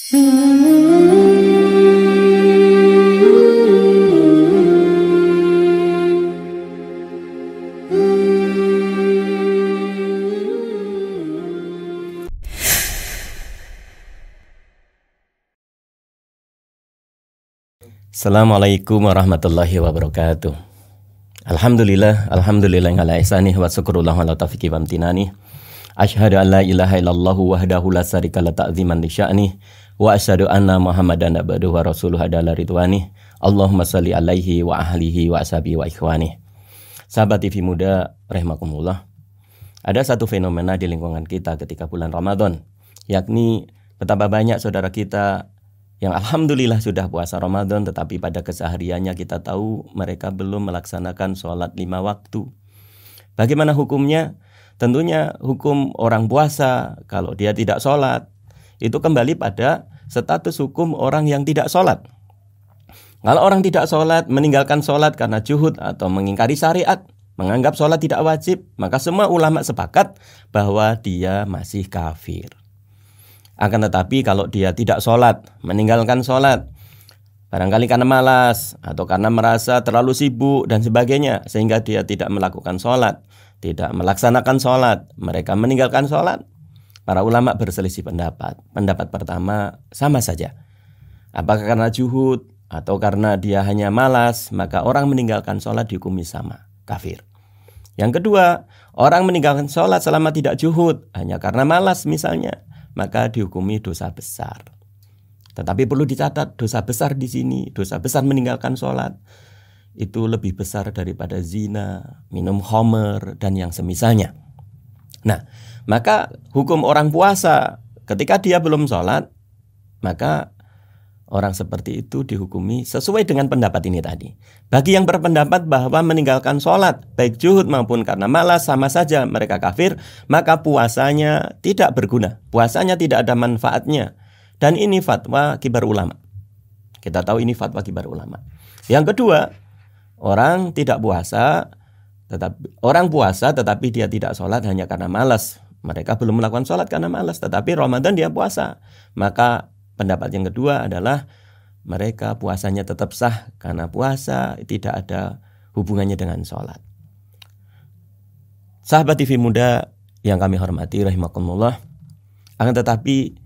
Assalamualaikum warahmatullahi wabarakatuh. Alhamdulillah ala ihsanih wa syukurullah ala taufiqi wa amtinani. Asyhadu an la ilaha illallah wahdahu la syarika la ta'ziman li sya'nih wa asyhadu anna Muhammadan abduhu wa rasuluhu adalah ridwanih. Allahumma shalli alaihi wa ahlihi wa ashabihi wa ikhwanih. Sahabat TV muda rahimakumullah. Ada satu fenomena di lingkungan kita ketika bulan Ramadan, yakni betapa banyak saudara kita yang alhamdulillah sudah puasa Ramadan, tetapi pada kesehariannya kita tahu mereka belum melaksanakan sholat 5 waktu. Bagaimana hukumnya? Tentunya hukum orang puasa kalau dia tidak sholat itu kembali pada status hukum orang yang tidak sholat. Kalau orang tidak sholat, meninggalkan sholat karena juhud atau mengingkari syariat, menganggap sholat tidak wajib, maka semua ulama sepakat bahwa dia masih kafir. Akan tetapi kalau dia tidak sholat, meninggalkan sholat, barangkali karena malas atau karena merasa terlalu sibuk dan sebagainya, sehingga dia tidak melakukan sholat, tidak melaksanakan sholat, mereka meninggalkan sholat, para ulama berselisih pendapat. Pendapat pertama sama saja. Apakah karena juhud atau karena dia hanya malas, maka orang meninggalkan sholat dihukumi sama, kafir. Yang kedua, orang meninggalkan sholat selama tidak juhud, hanya karena malas misalnya, maka dihukumi dosa besar. Tetapi perlu dicatat, dosa besar di sini, dosa besar meninggalkan sholat, itu lebih besar daripada zina, minum khamr, dan yang semisalnya. Nah, maka hukum orang puasa, ketika dia belum sholat, maka orang seperti itu dihukumi sesuai dengan pendapat ini tadi. Bagi yang berpendapat bahwa meninggalkan sholat, baik juhud maupun karena malas, sama saja mereka kafir, maka puasanya tidak berguna, puasanya tidak ada manfaatnya. Dan ini fatwa kibar ulama. Kita tahu ini fatwa kibar ulama. Yang kedua, orang tidak puasa, orang puasa tetapi dia tidak sholat hanya karena malas. Mereka belum melakukan sholat karena malas, tetapi Ramadan dia puasa. Maka pendapat yang kedua adalah mereka puasanya tetap sah karena puasa tidak ada hubungannya dengan sholat. Sahabat TV muda yang kami hormati rahimakumullah, akan tetapi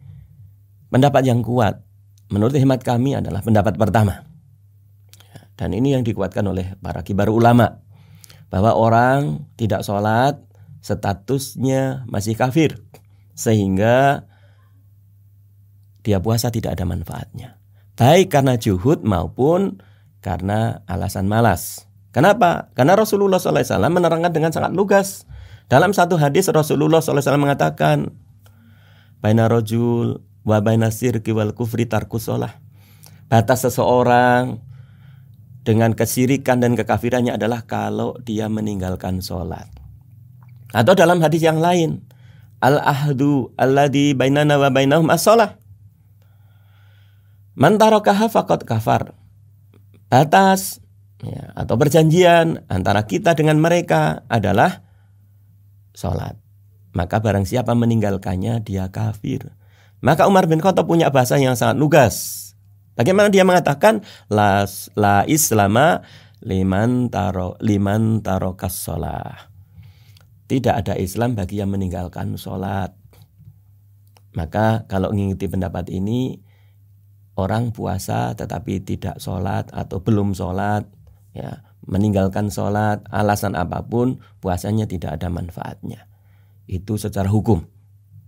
pendapat yang kuat menurut hemat kami adalah pendapat pertama. Dan ini yang dikuatkan oleh para kibar ulama, bahwa orang tidak sholat statusnya masih kafir, sehingga dia puasa tidak ada manfaatnya, baik karena juhud maupun karena alasan malas. Kenapa? Karena Rasulullah SAW menerangkan dengan sangat lugas. Dalam satu hadis Rasulullah SAW mengatakan, baina rajul wa baina syirki wal kufri tarkus shalah. Batas seseorang dengan kesirikan dan kekafirannya adalah kalau dia meninggalkan sholat. Atau dalam hadis yang lain, al-ahdu alladhi bainana wa bainahum as-shalah. Man tarakaha faqad kafar. Batas atau perjanjian antara kita dengan mereka adalah sholat. Maka barang siapa meninggalkannya dia kafir. Maka Umar bin Khattab punya bahasa yang sangat lugas. Bagaimana dia mengatakan la islama liman tarokas sholah. Tidak ada Islam bagi yang meninggalkan sholat. Maka kalau mengikuti pendapat ini, orang puasa tetapi tidak sholat atau belum sholat, ya, meninggalkan sholat, alasan apapun, puasanya tidak ada manfaatnya. Itu secara hukum.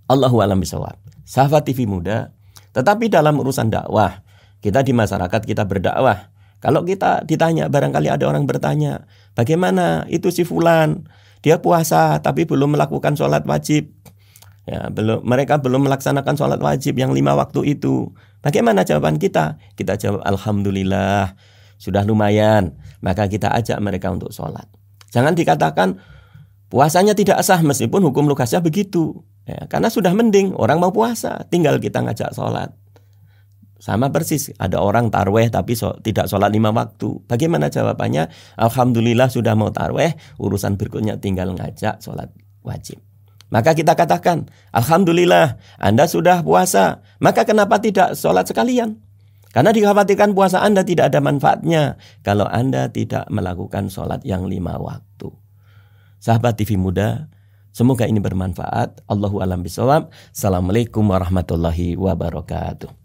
Allahu a'lam bishawab. Sahabat TV muda, tetapi dalam urusan dakwah, kita di masyarakat kita berdakwah. Kalau kita ditanya, barangkali ada orang bertanya, bagaimana itu si fulan, dia puasa tapi belum melakukan sholat wajib. Ya, mereka belum melaksanakan sholat wajib yang 5 waktu itu. Bagaimana jawaban kita? Kita jawab alhamdulillah, sudah lumayan. Maka kita ajak mereka untuk sholat. Jangan dikatakan puasanya tidak sah meskipun hukum lugasnya begitu. Ya, karena sudah mending orang mau puasa, tinggal kita ngajak sholat. Sama persis, ada orang tarweh tapi tidak sholat 5 waktu. Bagaimana jawabannya? Alhamdulillah sudah mau tarweh, urusan berikutnya tinggal ngajak sholat wajib. Maka kita katakan, Alhamdulillah, Anda sudah puasa. Maka kenapa tidak sholat sekalian? Karena dikhawatirkan puasa Anda tidak ada manfaatnya kalau Anda tidak melakukan sholat yang 5 waktu. Sahabat TV Muda, semoga ini bermanfaat. Allahu a'lam bishawab. Assalamualaikum warahmatullahi wabarakatuh.